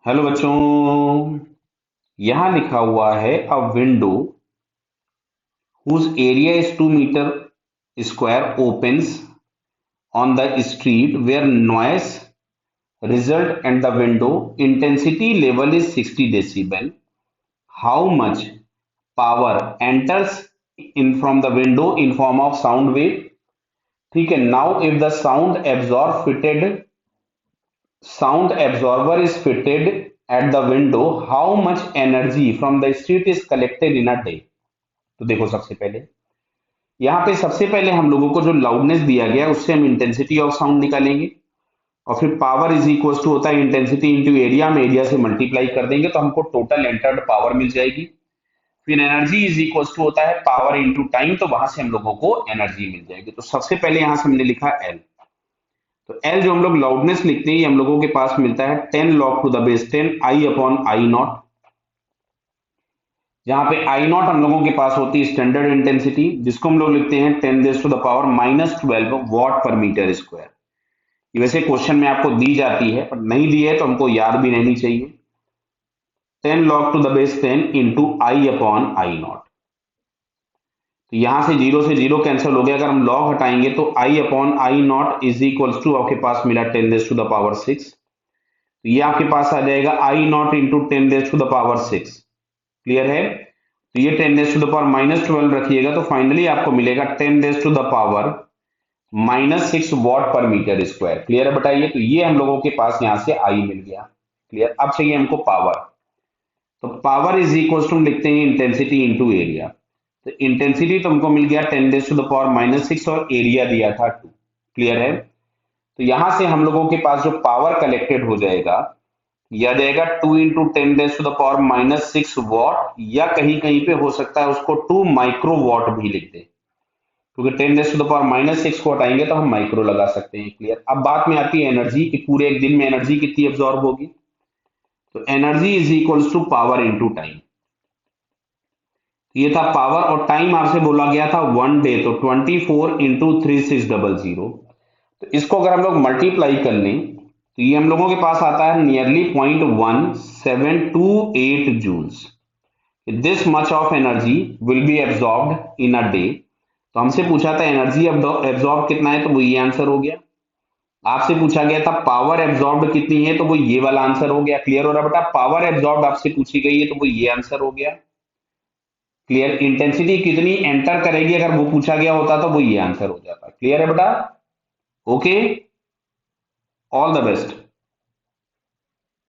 Hello बच्चों। यहाँ लिखा हुआ है अ window whose area is 2 meter square opens on the street where noise result and the window intensity level is 60 decibel. How much power enters in from the window in form of sound wave? ठीक है। Now if the sound absorber is fitted at the window, how much energy from the street is collected in a day? तो देखो, सबसे पहले हम लोगों को जो लाउडनेस दिया गया है उससे हम इंटेंसिटी ऑफ साउंड निकालेंगे और फिर पावर इज इक्वल टू होता है इंटेंसिटी इंटू एरिया। हम एरिया से मल्टीप्लाई कर देंगे तो हमको टोटल एंटर्ड पावर मिल जाएगी। फिर एनर्जी इज इक्वल टू होता है पावर इंटू टाइम, तो वहां से हम लोगों को एनर्जी मिल जाएगी। तो सबसे पहले यहां से हमने लिखा एल। तो एल जो हम लोग लाउडनेस लिखते हैं ये हम लोगों के पास मिलता है 10 log to the base 10 I upon I naught, जहां पे आई नॉट हम लोगों के पास होती है स्टैंडर्ड इंटेंसिटी, जिसको हम लोग लिखते हैं 10 raise to the power -12 watt per metre square. ये वैसे क्वेश्चन में आपको दी जाती है, पर नहीं दी है तो हमको याद भी रहनी चाहिए। 10 log to the base 10 into I upon I naught. तो यहां से जीरो कैंसिल हो गया। अगर हम लॉग हटाएंगे तो I upon I naught is equal to आपके पास मिला 10 रेज़ टू द पावर 6। तो ये आपके पास आ जाएगा I naught into 10 raise to the power 6। Clear है? तो ये 10 रेज़ टू द पावर -12 रखिएगा तो फाइनली आपको मिलेगा 10 raise to the power -6 watt per metre square. Clear है? बताइए। तो ये हम लोगों के पास यहां से आई मिल गया। क्लियर? अब चाहिए हमको पावर। तो पावर इज इक्वल टू हम लिखते हैं इंटेंसिटी इंटू एरिया। तो इंटेंसिटी तो हमको मिल गया 10 रेज़ टू द पावर -6 और एरिया दिया था 2। क्लियर है? तो यहां से हम लोगों के पास जो पावर कलेक्टेड हो जाएगा यह जाएगा 2 into 10 raise to the power -6 watt, या कहीं कहीं पे हो सकता है उसको 2 माइक्रो वॉट भी लिख दे, क्योंकि 10 रेज़ टू द पावर -6 को हटाएंगे तो हम माइक्रो लगा सकते हैं। क्लियर? अब बात में आती है एनर्जी कि पूरे एक दिन में एनर्जी कितनी एब्जॉर्ब होगी। तो energy is equals to power into time. ये था पावर, और टाइम आपसे बोला गया था 1 डे, तो 24 इंटू 3600। तो इसको अगर हम लोग मल्टीप्लाई कर लें तो ये हम लोगों के पास आता है nearly 0.1728 joules. This much of energy will be absorbed in a day. तो हमसे पूछा था एनर्जी एब्जॉर्ब कितना है, तो वो ये आंसर हो गया। आपसे पूछा गया था पावर एब्जॉर्ब्ड कितनी है, तो वो ये वाला आंसर हो गया। क्लियर हो रहा बेटा? पावर एब्जॉर्ब्ड आपसे पूछी गई है तो वो ये आंसर हो गया। क्लियर? इंटेंसिटी कितनी एंटर करेगी अगर वो पूछा गया होता तो वो ये आंसर हो जाता। क्लियर है बेटा? Okay, all the best.